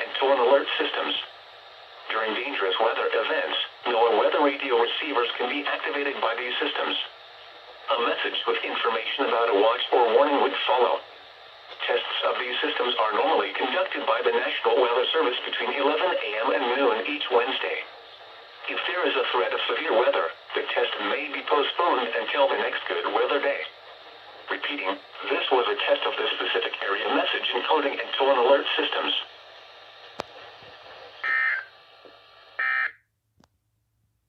and tone alert systems. During dangerous weather events, NOAA weather radio receivers can be activated by these systems. A message with information about a watch or warning would follow. Tests of these systems are normally conducted by the National Weather Service between 11 a.m. and noon each Wednesday. If there is a threat of severe weather, the test may be postponed until the next good weather day. Repeating, this was a test of the specific area message encoding and tone alert systems.